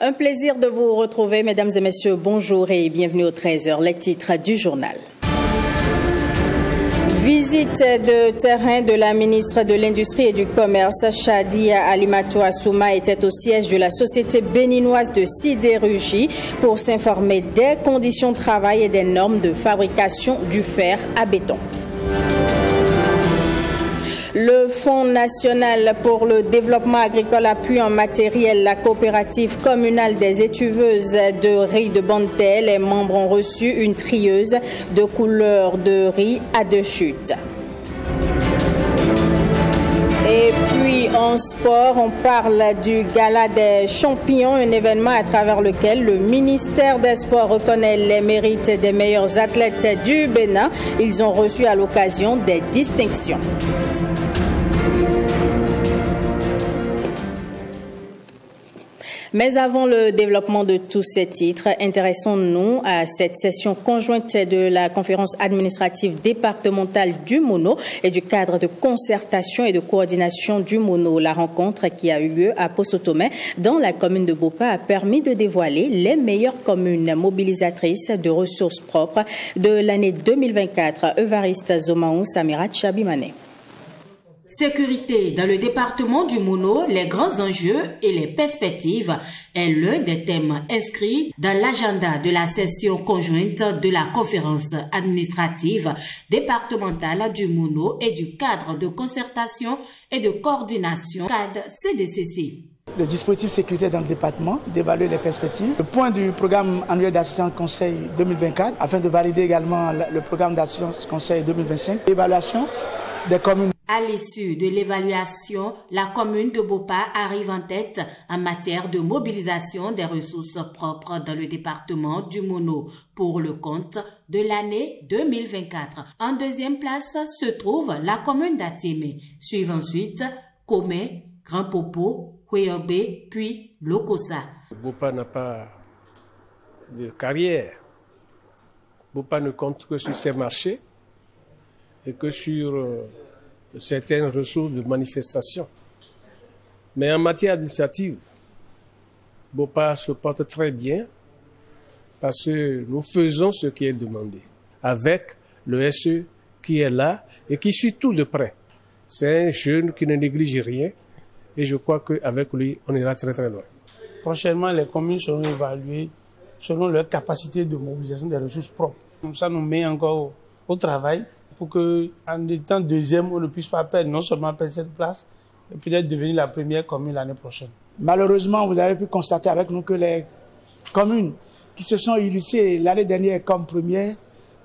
Un plaisir de vous retrouver, mesdames et messieurs. Bonjour et bienvenue au 13h, les titres du journal. Visite de terrain de la ministre de l'Industrie et du Commerce, Shadia Alimatou Assouma, était au siège de la Société béninoise de sidérurgie pour s'informer des conditions de travail et des normes de fabrication du fer à béton. Le Fonds national pour le développement agricole appuie en matériel la coopérative communale des étuveuses de riz de Bantel. Les membres ont reçu une trieuse de couleur de riz à 2 chutes. Et puis en sport, on parle du Gala des champions, un événement à travers lequel le ministère des Sports reconnaît les mérites des meilleurs athlètes du Bénin. Ils ont reçu à l'occasion des distinctions. Mais avant le développement de tous ces titres, intéressons-nous à cette session conjointe de la conférence administrative départementale du Mono et du cadre de concertation et de coordination du Mono. La rencontre qui a eu lieu à Posotomé dans la commune de Bopa a permis de dévoiler les meilleures communes mobilisatrices de ressources propres de l'année 2024. Evariste Zomaou, Samirat Chabimane. Sécurité dans le département du Mono, les grands enjeux et les perspectives est l'un des thèmes inscrits dans l'agenda de la session conjointe de la conférence administrative départementale du Mono et du cadre de concertation et de coordination CAD CDCC. Le dispositif sécurité dans le département, d'évaluer les perspectives. Le point du programme annuel d'assistance conseil 2024 afin de valider également le programme d'assistance conseil 2025. L'évaluation des communes. À l'issue de l'évaluation, la commune de Bopa arrive en tête en matière de mobilisation des ressources propres dans le département du Mono pour le compte de l'année 2024. En deuxième place se trouve la commune d'Atémé. Suivent ensuite Komé, Grand Popo, Huéobé, puis Lokosa. Bopa n'a pas de carrière. Bopa ne compte que sur ses marchés et que sur certaines ressources de manifestation. Mais en matière administrative, Bopa se porte très bien parce que nous faisons ce qui est demandé avec le SE qui est là et qui suit tout de près. C'est un jeune qui ne néglige rien et je crois qu'avec lui, on ira très très loin. Prochainement, les communes seront évaluées selon leur capacité de mobilisation des ressources propres. Ça nous met encore au travail pour qu'en étant deuxième, on ne puisse pas perdre, non seulement perdre cette place, mais peut-être devenir la première commune l'année prochaine. Malheureusement, vous avez pu constater avec nous que les communes qui se sont illustrées l'année dernière comme premières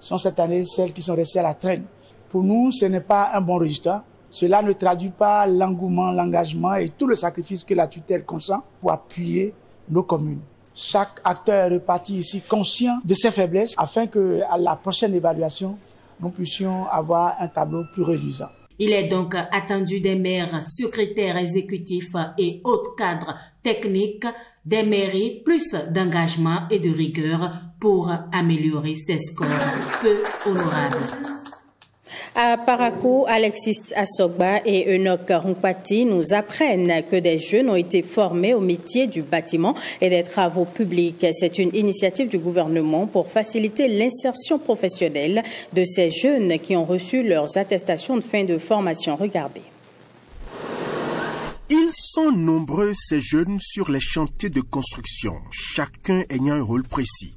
sont cette année celles qui sont restées à la traîne. Pour nous, ce n'est pas un bon résultat. Cela ne traduit pas l'engouement, l'engagement et tout le sacrifice que la tutelle consent pour appuyer nos communes. Chaque acteur est reparti ici conscient de ses faiblesses afin qu'à la prochaine évaluation, nous puissions avoir un tableau plus reluisant. Il est donc attendu des maires, secrétaires exécutifs et autres cadres techniques des mairies plus d'engagement et de rigueur pour améliorer ces scores peu honorables. À Parakou, Alexis Assogba et Enoch Rumpati nous apprennent que des jeunes ont été formés au métier du bâtiment et des travaux publics. C'est une initiative du gouvernement pour faciliter l'insertion professionnelle de ces jeunes qui ont reçu leurs attestations de fin de formation. Regardez. Ils sont nombreux, ces jeunes, sur les chantiers de construction, chacun ayant un rôle précis.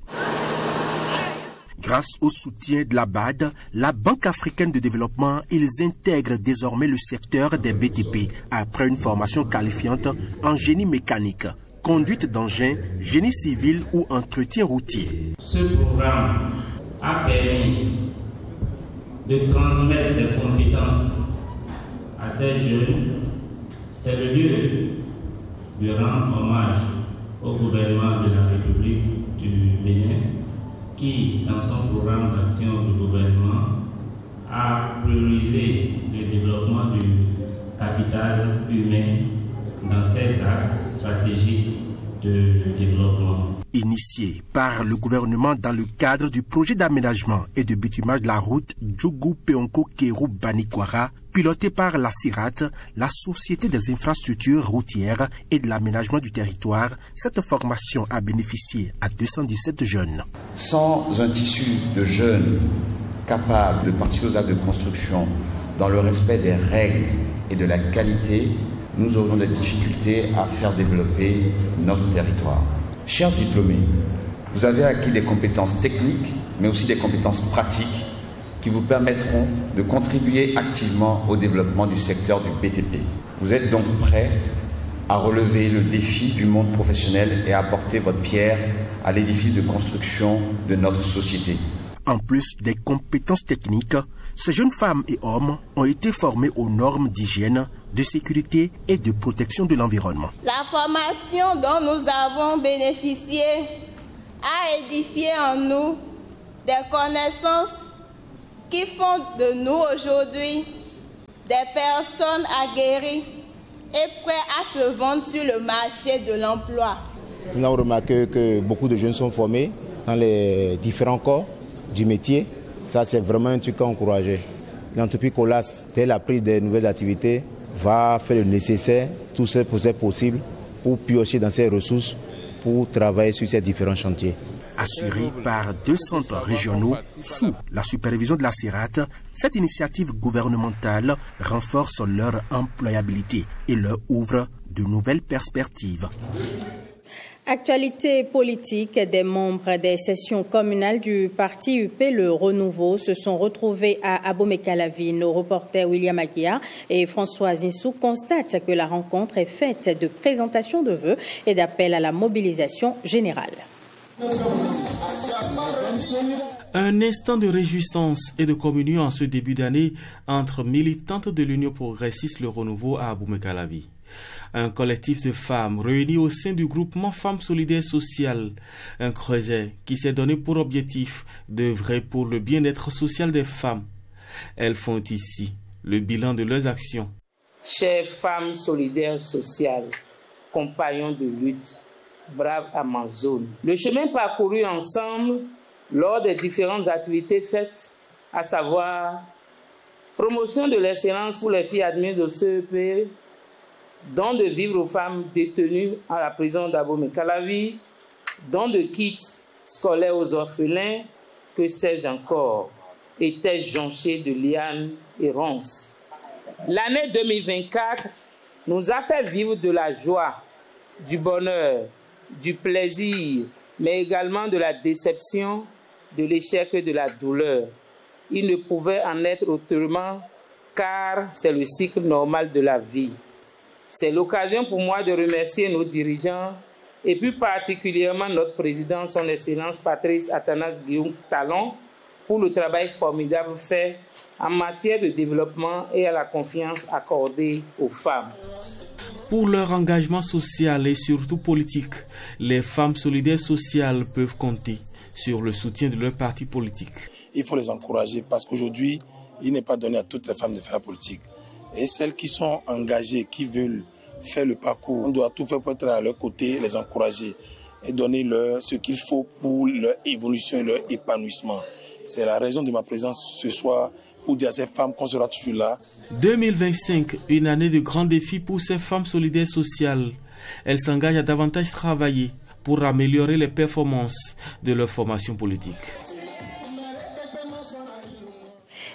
Grâce au soutien de la BAD, la Banque africaine de développement, ils intègrent désormais le secteur des BTP après une formation qualifiante en génie mécanique, conduite d'engins, génie civil ou entretien routier. Ce programme a permis de transmettre des compétences à ces jeunes. C'est le lieu de rendre hommage au gouvernement de la République du Bénin qui, dans son programme d'action du gouvernement, a priorisé le développement du capital humain dans ses axes stratégiques de développement. Initié par le gouvernement dans le cadre du projet d'aménagement et de bitumage de la route Djougou-Peonko-Kérou-Banikwara, Pilotée par la CIRAT, la Société des infrastructures routières et de l'aménagement du territoire, cette formation a bénéficié à 217 jeunes. Sans un tissu de jeunes capables de participer aux actes de construction dans le respect des règles et de la qualité, nous aurons des difficultés à faire développer notre territoire. Chers diplômés, vous avez acquis des compétences techniques, mais aussi des compétences pratiques qui vous permettront de contribuer activement au développement du secteur du BTP. Vous êtes donc prêts à relever le défi du monde professionnel et à apporter votre pierre à l'édifice de construction de notre société. En plus des compétences techniques, ces jeunes femmes et hommes ont été formés aux normes d'hygiène, de sécurité et de protection de l'environnement. La formation dont nous avons bénéficié a édifié en nous des connaissances qui font de nous aujourd'hui des personnes aguerries et prêtes à se vendre sur le marché de l'emploi. Nous avons remarqué que beaucoup de jeunes sont formés dans les différents corps du métier. Ça, c'est vraiment un truc à encourager. L'entreprise Colas, dès la prise des nouvelles activités, va faire le nécessaire, tout ce qui est possible pour piocher dans ses ressources pour travailler sur ces différents chantiers. Assurée par 2 centres régionaux sous la supervision de la CIRAT, cette initiative gouvernementale renforce leur employabilité et leur ouvre de nouvelles perspectives. Actualité politique, des membres des sessions communales du parti UP Le Renouveau se sont retrouvés à Abomey-Calavi. Nos reporters William Aguiar et François Zinsou constatent que la rencontre est faite de présentation de vœux et d'appel à la mobilisation générale. Un instant de réjouissance et de communion en ce début d'année entre militantes de l'Union progressiste Le Renouveau à Abomey-Calavi. Un collectif de femmes réunies au sein du groupement Femmes Solidaires Sociales, un creuset qui s'est donné pour objectif d'œuvrer pour le bien-être social des femmes. Elles font ici le bilan de leurs actions. Chères femmes solidaires sociales, compagnons de lutte, braves Amazones, le chemin parcouru ensemble lors des différentes activités faites, à savoir promotion de l'excellence pour les filles admises au CEP, don de vivres aux femmes détenues à la prison d'Abomey-Calavi, don de kits scolaires aux orphelins, que sais-je encore, étaient jonchés de lianes et ronces. L'année 2024 nous a fait vivre de la joie, du bonheur, du plaisir, mais également de la déception, de l'échec et de la douleur. Il ne pouvait en être autrement, car c'est le cycle normal de la vie. C'est l'occasion pour moi de remercier nos dirigeants et plus particulièrement notre président, son Excellence Patrice Athanase Guillaume Talon, pour le travail formidable fait en matière de développement et à la confiance accordée aux femmes. Pour leur engagement social et surtout politique, les femmes solidaires sociales peuvent compter sur le soutien de leur parti politique. Il faut les encourager parce qu'aujourd'hui, il n'est pas donné à toutes les femmes de faire la politique. Et celles qui sont engagées, qui veulent faire le parcours, on doit tout faire pour être à leur côté, les encourager et donner leur ce qu'il faut pour leur évolution et leur épanouissement. C'est la raison de ma présence ce soir pour dire à ces femmes qu'on sera toujours là. 2025, une année de grands défis pour ces femmes solidaires sociales. Elles s'engagent à davantage travailler pour améliorer les performances de leur formation politique.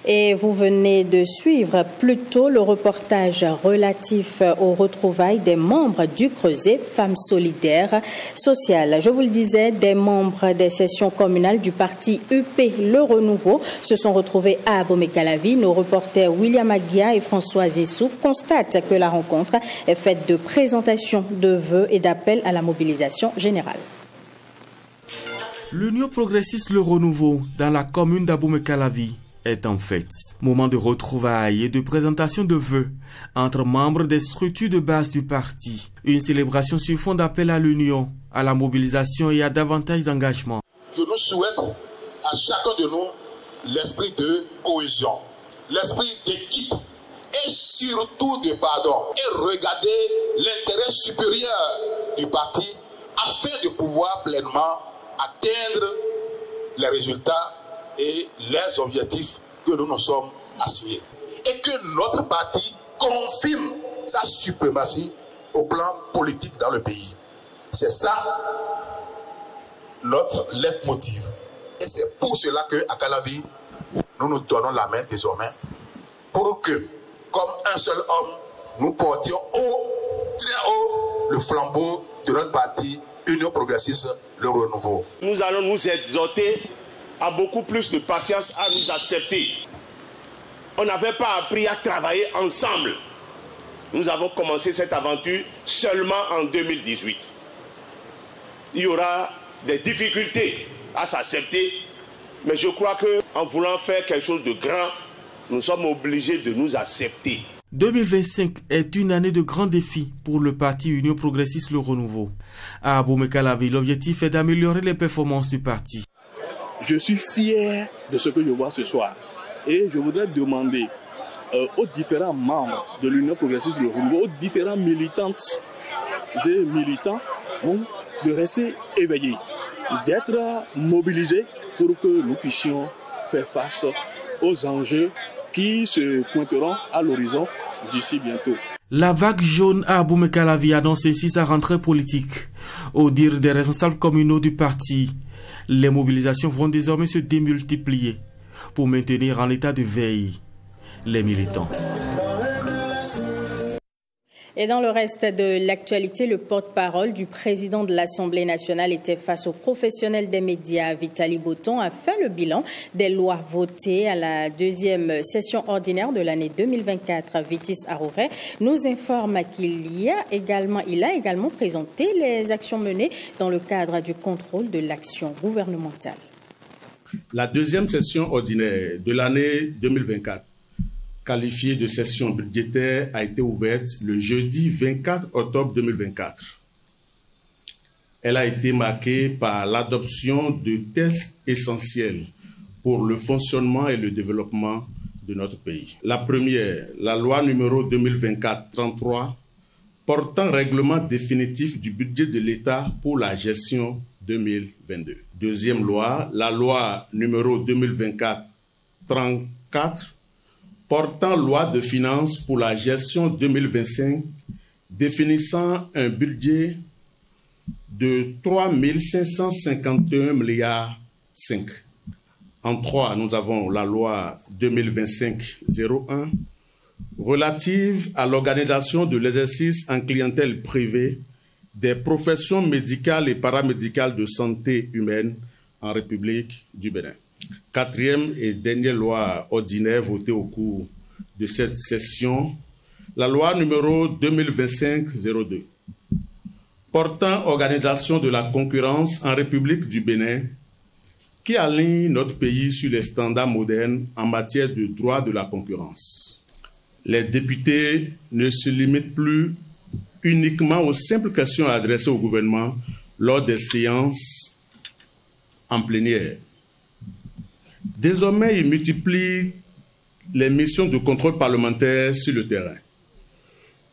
Et vous venez de suivre plus tôt le reportage relatif aux retrouvailles des membres du Creuset Femmes Solidaires Sociales. Je vous le disais, des membres des sessions communales du parti UP Le Renouveau se sont retrouvés à Abomey-Calavi. Nos reporters William Aguiar et François Zinsou constatent que la rencontre est faite de présentation de vœux et d'appel à la mobilisation générale. L'Union progressiste Le Renouveau dans la commune d'Abomey-Calavi est en fête. Moment de retrouvailles et de présentation de vœux entre membres des structures de base du parti. Une célébration sur fond d'appel à l'union, à la mobilisation et à davantage d'engagement. Je nous souhaite à chacun de nous l'esprit de cohésion, l'esprit d'équipe et surtout de pardon. Et regarder l'intérêt supérieur du parti afin de pouvoir pleinement atteindre les résultats et les objectifs que nous nous sommes assignés. et que notre parti confirme sa suprématie au plan politique dans le pays. C'est ça notre leitmotiv. Et c'est pour cela qu'à Calavi, nous nous donnons la main désormais pour que, comme un seul homme, nous portions très haut le flambeau de notre parti Union Progressiste, le Renouveau. Nous allons nous exhorter à beaucoup plus de patience, à nous accepter. On n'avait pas appris à travailler ensemble. Nous avons commencé cette aventure seulement en 2018. Il y aura des difficultés à s'accepter, mais je crois qu'en voulant faire quelque chose de grand, nous sommes obligés de nous accepter. 2025 est une année de grands défis pour le parti Union Progressiste Le Renouveau. À Aboumé-Calavi, l'objectif est d'améliorer les performances du parti. Je suis fier de ce que je vois ce soir et je voudrais demander aux différents membres de l'Union Progressiste Le Renouveau, aux différents militantes et militants, de rester éveillés, d'être mobilisés pour que nous puissions faire face aux enjeux qui se pointeront à l'horizon d'ici bientôt. La vague jaune à Aboumé-Calavi annonce ainsi sa rentrée politique. Au dire des responsables communaux du parti, les mobilisations vont désormais se démultiplier pour maintenir en état de veille les militants. Et dans le reste de l'actualité, le porte-parole du président de l'Assemblée nationale était face aux professionnels des médias. Vitali Boton a fait le bilan des lois votées à la deuxième session ordinaire de l'année 2024. Vitis Arouré nous informe qu'il a également présenté les actions menées dans le cadre du contrôle de l'action gouvernementale. La deuxième session ordinaire de l'année 2024, qualifiée de session budgétaire, a été ouverte le jeudi 24 octobre 2024. Elle a été marquée par l'adoption de textes essentiels pour le fonctionnement et le développement de notre pays. La première, la loi numéro 2024-33, portant règlement définitif du budget de l'État pour la gestion 2022. Deuxième loi, la loi numéro 2024-34, portant loi de finances pour la gestion 2025, définissant un budget de 3 551 milliards 5. En 3, nous avons la loi 2025-01, relative à l'organisation de l'exercice en clientèle privée des professions médicales et paramédicales de santé humaine en République du Bénin. Quatrième et dernière loi ordinaire votée au cours de cette session, la loi numéro 2025-02, portant organisation de la concurrence en République du Bénin, qui aligne notre pays sur les standards modernes en matière de droit de la concurrence. Les députés ne se limitent plus uniquement aux simples questions adressées au gouvernement lors des séances en plénière. Désormais, ils multiplient les missions de contrôle parlementaire sur le terrain.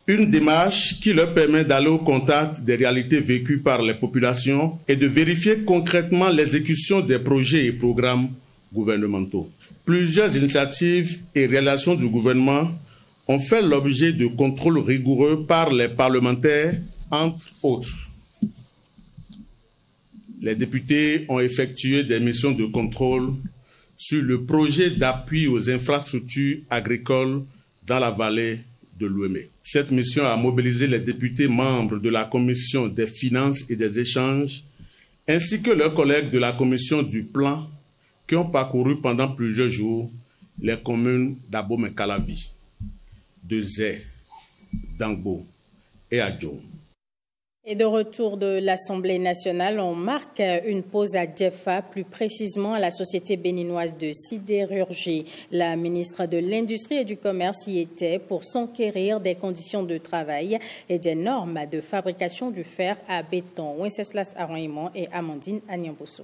Une démarche qui leur permet d'aller au contact des réalités vécues par les populations et de vérifier concrètement l'exécution des projets et programmes gouvernementaux. Plusieurs initiatives et réalisations du gouvernement ont fait l'objet de contrôles rigoureux par les parlementaires, entre autres. Les députés ont effectué des missions de contrôle sur le projet d'appui aux infrastructures agricoles dans la vallée de l'Ouémé. Cette mission a mobilisé les députés membres de la Commission des finances et des échanges, ainsi que leurs collègues de la Commission du plan, qui ont parcouru pendant plusieurs jours les communes d'Abomey-Calavi, de Zé, d'Angbo et Adjong. Et de retour de l'Assemblée nationale, on marque une pause à Djefa, plus précisément à la Société béninoise de sidérurgie. La ministre de l'Industrie et du Commerce y était pour s'enquérir des conditions de travail et des normes de fabrication du fer à béton. Wenceslas Aroimon et Amandine Agnambosso.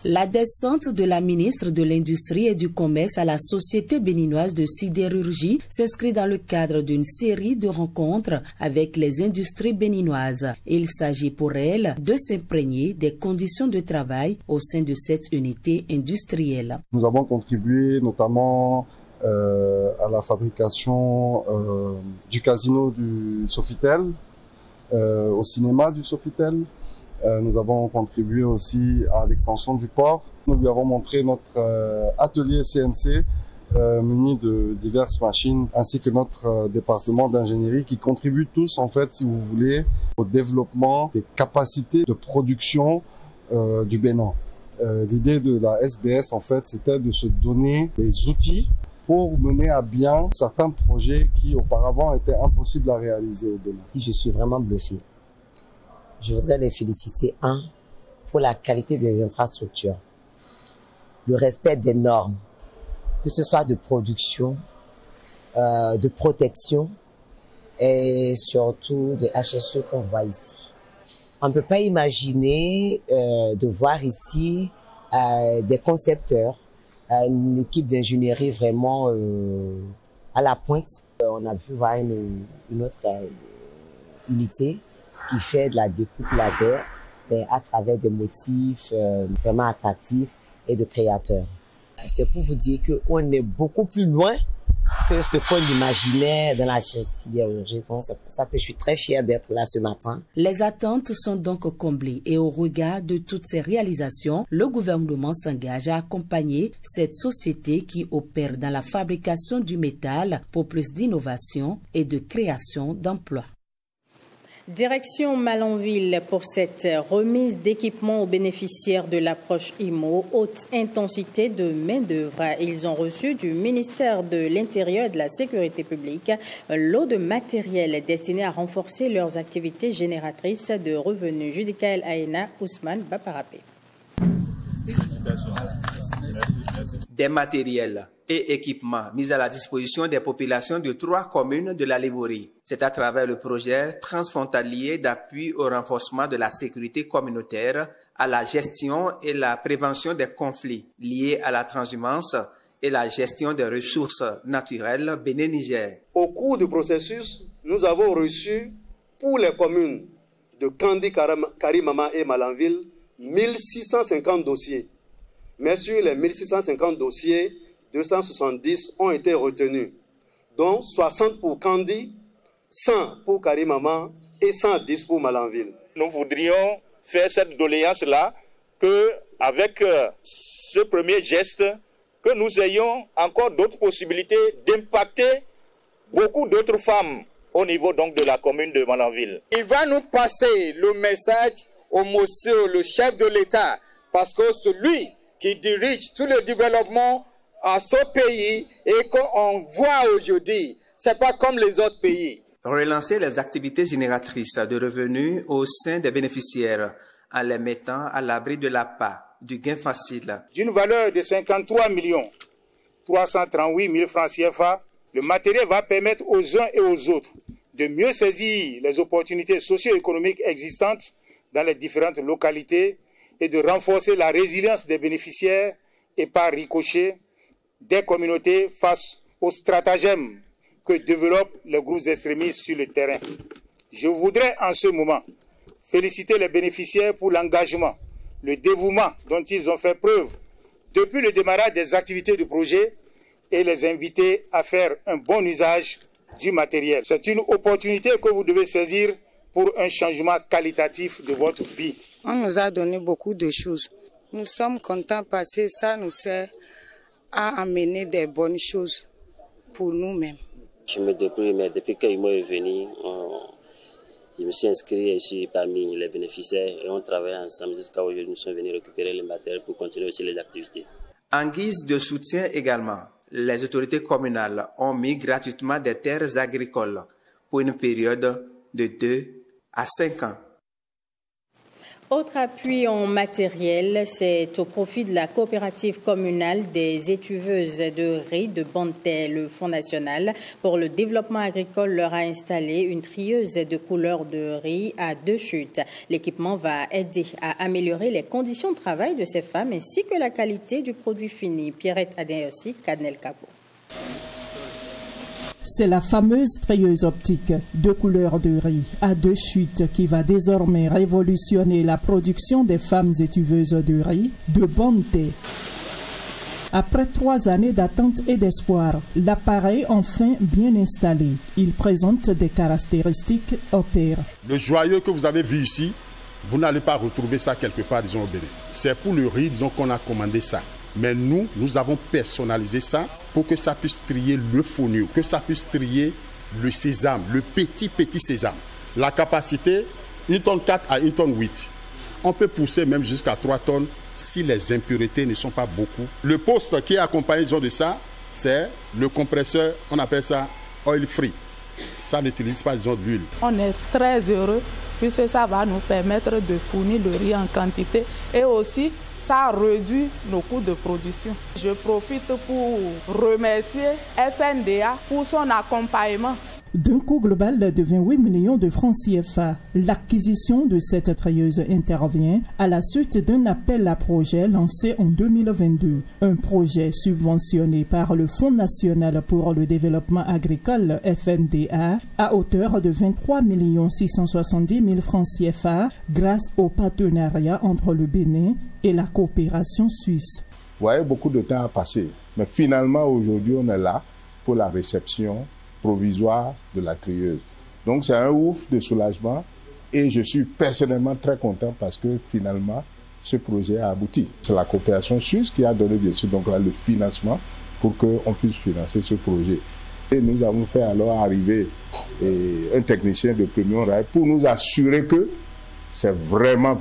La descente de la ministre de l'Industrie et du Commerce à la Société béninoise de sidérurgie s'inscrit dans le cadre d'une série de rencontres avec les industries béninoises. Il s'agit pour elle de s'imprégner des conditions de travail au sein de cette unité industrielle. Nous avons contribué notamment à la fabrication du casino du Sofitel, au cinéma du Sofitel. Nous avons contribué aussi à l'extension du port. Nous lui avons montré notre atelier CNC muni de diverses machines, ainsi que notre département d'ingénierie qui contribue tous, en fait, si vous voulez, au développement des capacités de production du Bénin. L'idée de la SBS, en fait, c'était de se donner les outils pour mener à bien certains projets qui auparavant étaient impossibles à réaliser au Bénin. Je suis vraiment bluffé. Je voudrais les féliciter, pour la qualité des infrastructures, le respect des normes, que ce soit de production, de protection et surtout des HSE qu'on voit ici. On ne peut pas imaginer de voir ici des concepteurs, une équipe d'ingénierie vraiment à la pointe. On a vu voir une autre unité qui fait de la découpe laser, mais à travers des motifs vraiment attractifs et de créateurs. C'est pour vous dire qu'on est beaucoup plus loin que ce qu'on imaginait dans la sidérurgie. C'est pour ça que je suis très fière d'être là ce matin. Les attentes sont donc comblées et au regard de toutes ces réalisations, le gouvernement s'engage à accompagner cette société qui opère dans la fabrication du métal pour plus d'innovation et de création d'emplois. Direction Malanville pour cette remise d'équipements aux bénéficiaires de l'approche IMO, haute intensité de main-d'œuvre. Ils ont reçu du ministère de l'Intérieur et de la Sécurité publique lot de matériel destiné à renforcer leurs activités génératrices de revenus. Judicaël Aïna, Ousmane Baparapé. Des matériels et équipements mis à la disposition des populations de 3 communes de la Lebouri. C'est à travers le projet transfrontalier d'appui au renforcement de la sécurité communautaire, à la gestion et la prévention des conflits liés à la transhumance et la gestion des ressources naturelles Bénin-Niger. Au cours du processus, nous avons reçu pour les communes de Kandi, Karimama et Malanville 1650 dossiers. Mais sur les 1650 dossiers, 270 ont été retenus, dont 60 pour Kandi, 100 pour Karimama et 110 pour Malanville. Nous voudrions faire cette doléance-là, qu'avec ce premier geste, que nous ayons encore d'autres possibilités d'impacter beaucoup d'autres femmes au niveau donc de la commune de Malanville. Il va nous passer le message au monsieur, le chef de l'État, parce que celui qui dirige tout le développement à ce pays et qu'on voit aujourd'hui, c'est pas comme les autres pays. Relancer les activités génératrices de revenus au sein des bénéficiaires en les mettant à l'abri de l'appât, du gain facile. D'une valeur de 53 338 000 francs CFA, le matériel va permettre aux uns et aux autres de mieux saisir les opportunités socio-économiques existantes dans les différentes localités et de renforcer la résilience des bénéficiaires et par ricochet des communautés face aux stratagèmes que développent les groupes extrémistes sur le terrain. Je voudrais en ce moment féliciter les bénéficiaires pour l'engagement, le dévouement dont ils ont fait preuve depuis le démarrage des activités du projet et les inviter à faire un bon usage du matériel. C'est une opportunité que vous devez saisir pour un changement qualitatif de votre vie. On nous a donné beaucoup de choses. Nous sommes contents parce que ça nous sert à amener des bonnes choses pour nous-mêmes. Je me débrouille, mais depuis que l'IMO est venu, je me suis inscrit et je suis parmi les bénéficiaires et on travaille ensemble jusqu'à aujourd'hui. Nous sommes venus récupérer les matériels pour continuer aussi les activités. En guise de soutien également, les autorités communales ont mis gratuitement des terres agricoles pour une période de 2 à 5 ans. Autre appui en matériel, c'est au profit de la coopérative communale des étuveuses de riz de Bonté. Le Fonds national pour le développement agricole leur a installé une trieuse de couleur de riz à 2 chutes. L'équipement va aider à améliorer les conditions de travail de ces femmes ainsi que la qualité du produit fini. Pierrette Adeyosi, Cadnel Capo. C'est la fameuse trieuse optique de couleur de riz à 2 chutes qui va désormais révolutionner la production des femmes étuveuses de riz de Bonté. Après 3 années d'attente et d'espoir, l'appareil enfin bien installé. Il présente des caractéristiques paires. Le joyau que vous avez vu ici, vous n'allez pas retrouver ça quelque part, disons, au Bénin. C'est pour le riz, disons, qu'on a commandé ça. Mais nous avons personnalisé ça pour que ça puisse trier le fonio, que ça puisse trier le sésame, le petit sésame. La capacité, 1,4 tonne à 1,8 tonne. On peut pousser même jusqu'à 3 tonnes si les impuretés ne sont pas beaucoup. Le poste qui est accompagné de ça, c'est le compresseur, on appelle ça oil free. Ça n'utilise pas, disons, de l'huile. On est très heureux puisque ça va nous permettre de fournir le riz en quantité et aussi ça réduit nos coûts de production. Je profite pour remercier FNDA pour son accompagnement. D'un coût global de 28 millions de francs CFA, l'acquisition de cette trieuse intervient à la suite d'un appel à projet lancé en 2022. Un projet subventionné par le Fonds national pour le développement agricole FNDA à hauteur de 23 670 000 francs CFA grâce au partenariat entre le Bénin et la coopération suisse. Vous voyez, beaucoup de temps a passé, mais finalement aujourd'hui on est là pour la réception provisoire de la trieuse. Donc c'est un ouf de soulagement et je suis personnellement très content parce que finalement ce projet a abouti. C'est la coopération suisse qui a donné bien sûr donc là le financement pour qu'on puisse financer ce projet. Et nous avons fait alors arriver un technicien de premier rang pour nous assurer que c'est vraiment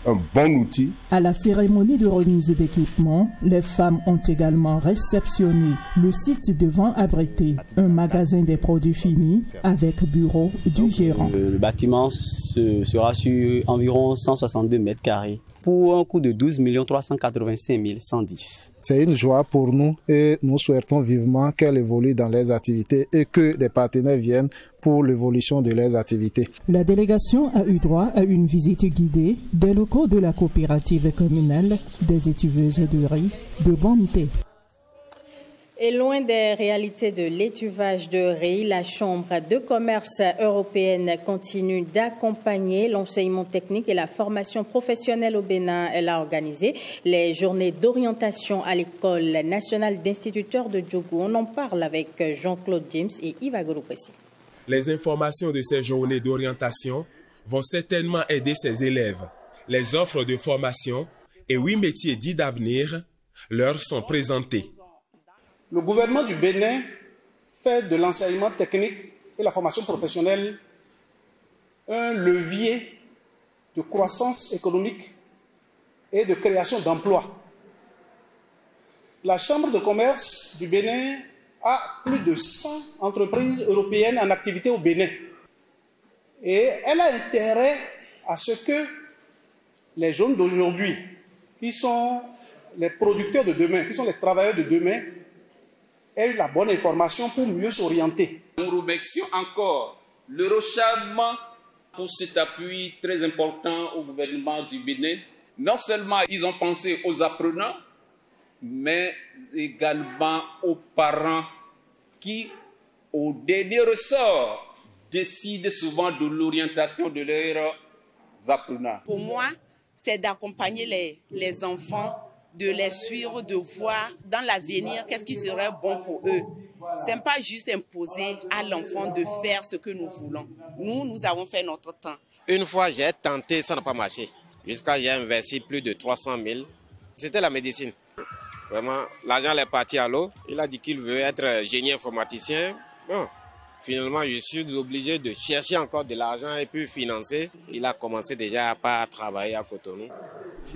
un bon outil. À la cérémonie de remise d'équipement, les femmes ont également réceptionné le site devant abriter un magasin des produits finis avec bureau du gérant. Le bâtiment sera sur environ 162 mètres carrés pour un coût de 12 385 110. C'est une joie pour nous et nous souhaitons vivement qu'elle évolue dans les activités et que des partenaires viennent pour l'évolution de leurs activités. La délégation a eu droit à une visite guidée des locaux de la coopérative communale des étuveuses de riz de Bonté. Et loin des réalités de l'étuvage de riz, la Chambre de commerce européenne continue d'accompagner l'enseignement technique et la formation professionnelle au Bénin. Elle a organisé les journées d'orientation à l'École nationale d'instituteurs de Djougou. On en parle avec Jean-Claude James et Yves Goropessi. Les informations de ces journées d'orientation vont certainement aider ces élèves. Les offres de formation et 8 métiers dits d'avenir leur sont présentés. Le gouvernement du Bénin fait de l'enseignement technique et la formation professionnelle un levier de croissance économique et de création d'emplois. La Chambre de commerce du Bénin a plus de 100 entreprises européennes en activité au Bénin. Et elle a intérêt à ce que les jeunes d'aujourd'hui, qui sont les producteurs de demain, qui sont les travailleurs de demain, aient la bonne information pour mieux s'orienter. Nous remercions encore l'Eurocharme pour cet appui très important au gouvernement du Bénin. Non seulement ils ont pensé aux apprenants, mais également aux parents qui, au dernier ressort, décident souvent de l'orientation de leurs apprenants. Pour moi, c'est d'accompagner les enfants, de les suivre, de voir dans l'avenir qu'est-ce qui serait bon pour eux. Ce n'est pas juste imposer à l'enfant de faire ce que nous voulons. Nous avons fait notre temps. Une fois, j'ai tenté, ça n'a pas marché. Jusqu'à j'ai investi plus de 300 000. C'était la médecine. Vraiment, l'argent est parti à l'eau. Il a dit qu'il veut être génie informaticien. Bon, finalement, je suis obligé de chercher encore de l'argent et puis financer. Il a commencé déjà à travailler à Cotonou.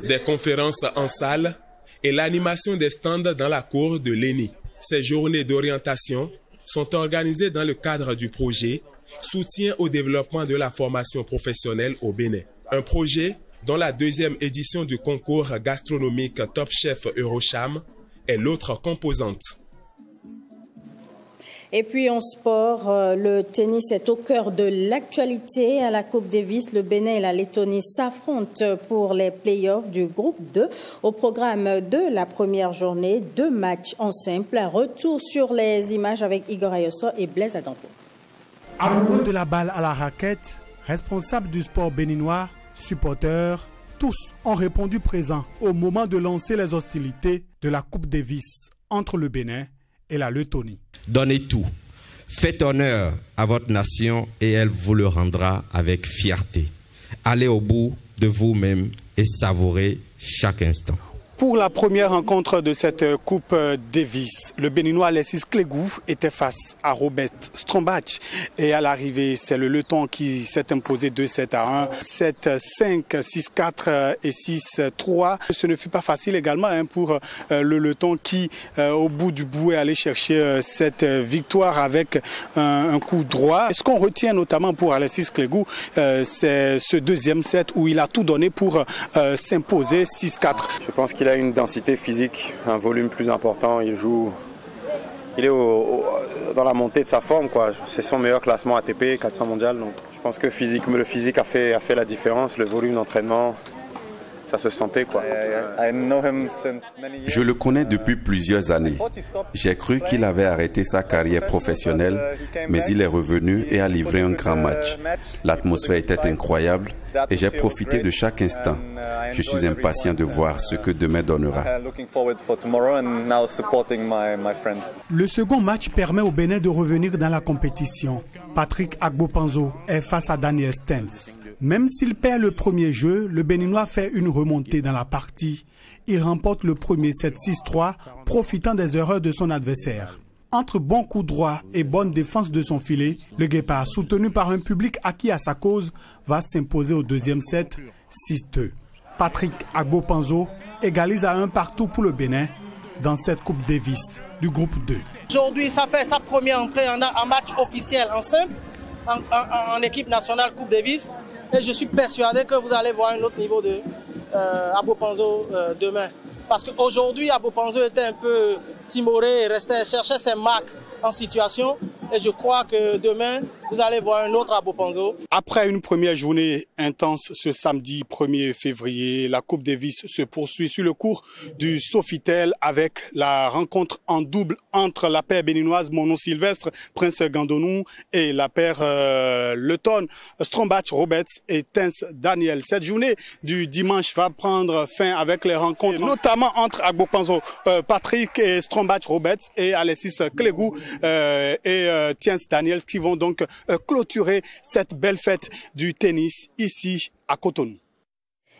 Des conférences en salle et l'animation des stands dans la cour de l'ENI. Ces journées d'orientation sont organisées dans le cadre du projet Soutien au développement de la formation professionnelle au Bénin. Un projet dont la deuxième édition du concours gastronomique Top Chef Eurocham est l'autre composante. Et puis en sport, le tennis est au cœur de l'actualité. À la Coupe Davis, le Bénin et la Lettonie s'affrontent pour les playoffs du groupe 2. Au programme de la première journée, 2 matchs en simple. Retour sur les images avec Igor Ayosso et Blaise Adampo. Amoureux de la balle à la raquette, responsables du sport béninois, supporters, tous ont répondu présents au moment de lancer les hostilités de la Coupe Davis entre le Bénin et la Lettonie. Donnez tout, faites honneur à votre nation et elle vous le rendra avec fierté. Allez au bout de vous-même et savourez chaque instant. Pour la première rencontre de cette Coupe Davis, le Béninois Alexis Clégou était face à Robert Strombach. Et à l'arrivée, c'est le Letton qui s'est imposé 2-7-1, 7-5, 6-4 et 6-3. Ce ne fut pas facile également pour le Letton qui, au bout du bout, est allé chercher cette victoire avec un coup droit. Et ce qu'on retient notamment pour Alexis Clégou, c'est ce deuxième set où il a tout donné pour s'imposer 6-4. Je pense qu'il a une densité physique, un volume plus important. Il est dans la montée de sa forme, quoi. C'est son meilleur classement ATP, 400 mondial. Donc je pense que le physique a fait la différence, le volume d'entraînement. Ça se sentait, quoi. Je le connais depuis plusieurs années. J'ai cru qu'il avait arrêté sa carrière professionnelle, mais il est revenu et a livré un grand match. L'atmosphère était incroyable et j'ai profité de chaque instant. Je suis impatient de voir ce que demain donnera. Le second match permet au Bénin de revenir dans la compétition. Patrick Agbopanzo est face à Daniel Stens. Même s'il perd le premier jeu, le Béninois fait une remontée dans la partie. Il remporte le premier set 6-3, profitant des erreurs de son adversaire. Entre bons coups droits et bonne défense de son filet, le Guépard, soutenu par un public acquis à sa cause, va s'imposer au deuxième set 6-2. Patrick Agbopanzo égalise à 1 partout pour le Bénin dans cette Coupe Davis du groupe 2. Aujourd'hui, ça fait sa première entrée en match officiel en simple, en équipe nationale Coupe Davis. Et je suis persuadé que vous allez voir un autre niveau de Agbopanzo demain. Parce qu'aujourd'hui, Agbopanzo était un peu timoré et cherchait ses marques en situation. Et je crois que demain, vous allez voir un autre Agbopanzo. Après une première journée intense ce samedi 1er février, la Coupe Davis se poursuit sur le cours du Sofitel avec la rencontre en double entre la paire béninoise Mono Sylvestre, Prince Gandonou et la paire Letton, Strombach Roberts et Tens Daniel. Cette journée du dimanche va prendre fin avec les rencontres, notamment entre Agbopanzo, Patrick et Strombach Roberts et Alexis Clégou et Tiens Daniel qui vont donc clôturer cette belle fête du tennis ici à Cotonou.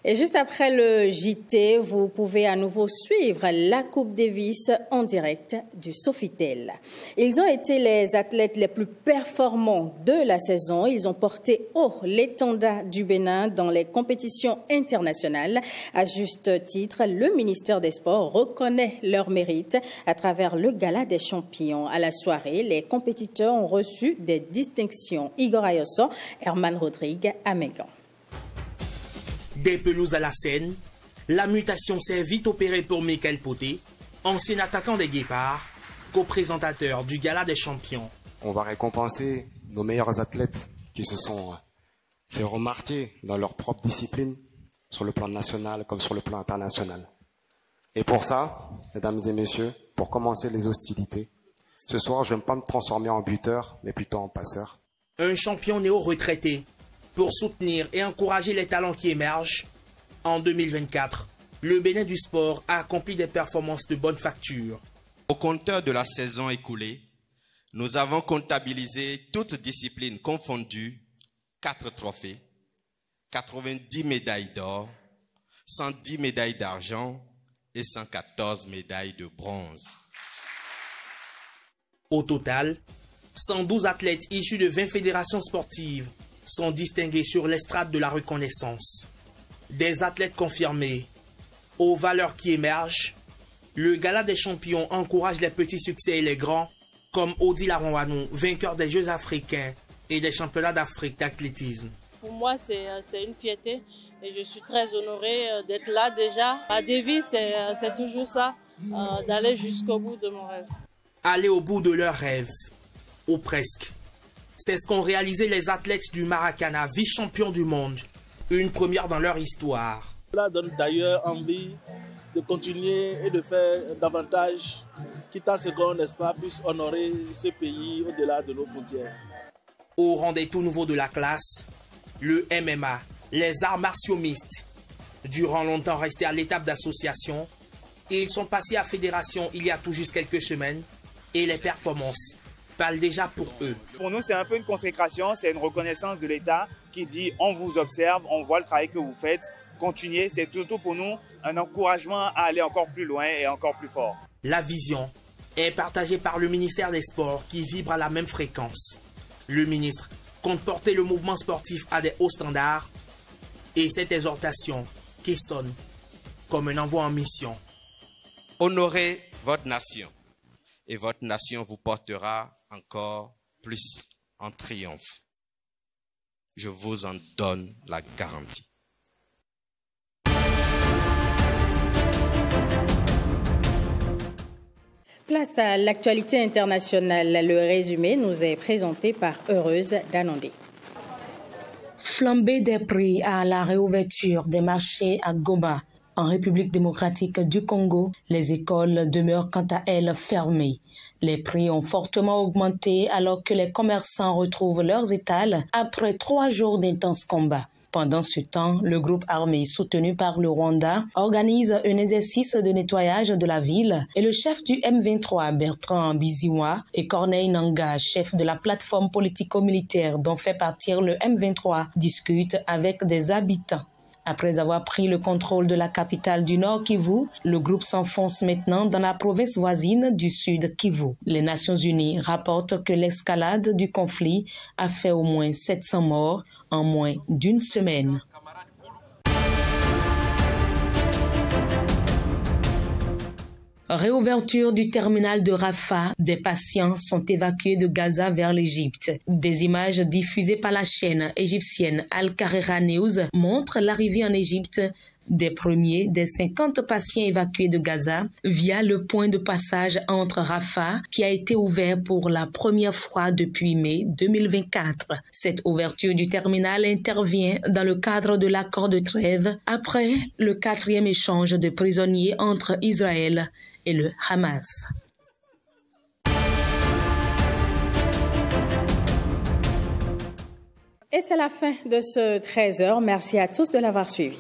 Et juste après le JT, vous pouvez à nouveau suivre la Coupe Davis en direct du Sofitel. Ils ont été les athlètes les plus performants de la saison. Ils ont porté haut l'étendard du Bénin dans les compétitions internationales. À juste titre, le ministère des Sports reconnaît leur mérite à travers le Gala des champions. À la soirée, les compétiteurs ont reçu des distinctions. Igor Ayosso, Herman Rodrigue à Mégan. Des pelouses à la Seine, la mutation s'est vite opérée pour Michael Poté, ancien attaquant des Guépards, co-présentateur du Gala des champions. On va récompenser nos meilleurs athlètes qui se sont fait remarquer dans leur propre discipline, sur le plan national comme sur le plan international. Et pour ça, mesdames et messieurs, pour commencer les hostilités, ce soir, je ne vais pas me transformer en buteur, mais plutôt en passeur. Un champion néo-retraité pour soutenir et encourager les talents qui émergent. En 2024, le Bénin du sport a accompli des performances de bonne facture. Au compteur de la saison écoulée, nous avons comptabilisé toutes disciplines confondues, 4 trophées, 90 médailles d'or, 110 médailles d'argent et 114 médailles de bronze. Au total, 112 athlètes issus de 20 fédérations sportives sont distingués sur l'estrade de la reconnaissance. Des athlètes confirmés, aux valeurs qui émergent, le Gala des champions encourage les petits succès et les grands, comme Odi Laronwanou, vainqueur des Jeux africains et des championnats d'Afrique d'athlétisme. Pour moi, c'est une fierté Et je suis très honorée d'être là déjà. Ma devise, c'est toujours ça, d'aller jusqu'au bout de mon rêve. Aller au bout de leur rêve, ou presque. C'est ce qu'ont réalisé les athlètes du Maracana, vice-champions du monde. Une première dans leur histoire. Cela donne d'ailleurs envie de continuer et de faire davantage, quitte à ce qu'on, n'est-ce pas, puisse honorer ce pays au-delà de nos frontières. Au rang des tout nouveaux de la classe, le MMA, les arts martiaux mixtes. Durant longtemps restés à l'étape d'association, ils sont passés à fédération il y a tout juste quelques semaines et les performances parlent déjà pour eux. Pour nous, c'est un peu une consécration, c'est une reconnaissance de l'État qui dit on vous observe, on voit le travail que vous faites, continuez. C'est surtout pour nous un encouragement à aller encore plus loin et encore plus fort. La vision est partagée par le ministère des Sports qui vibre à la même fréquence. Le ministre compte porter le mouvement sportif à des hauts standards et cette exhortation qui sonne comme un envoi en mission. Honorez votre nation et votre nation vous portera encore plus en triomphe. Je vous en donne la garantie. Place à l'actualité internationale. Le résumé nous est présenté par Heureuse Danondé. Flambée des prix à la réouverture des marchés à Goma. En République démocratique du Congo, les écoles demeurent quant à elles fermées. Les prix ont fortement augmenté alors que les commerçants retrouvent leurs étals après 3 jours d'intenses combats. Pendant ce temps, le groupe armé soutenu par le Rwanda organise un exercice de nettoyage de la ville et le chef du M23, Bertrand Biziwa, et Corneille Nangaa, chef de la plateforme politico-militaire dont fait partie le M23, discutent avec des habitants. Après avoir pris le contrôle de la capitale du Nord Kivu, le groupe s'enfonce maintenant dans la province voisine du Sud Kivu. Les Nations Unies rapportent que l'escalade du conflit a fait au moins 700 morts en moins d'une semaine. Réouverture du terminal de Rafah, des patients sont évacués de Gaza vers l'Égypte. Des images diffusées par la chaîne égyptienne Al Kahira News montrent l'arrivée en Égypte des premiers des 50 patients évacués de Gaza via le point de passage entre Rafah qui a été ouvert pour la première fois depuis mai 2024. Cette ouverture du terminal intervient dans le cadre de l'accord de trêve après le 4e échange de prisonniers entre Israël et le Hamas. Et c'est la fin de ce 13h. Merci à tous de l'avoir suivi.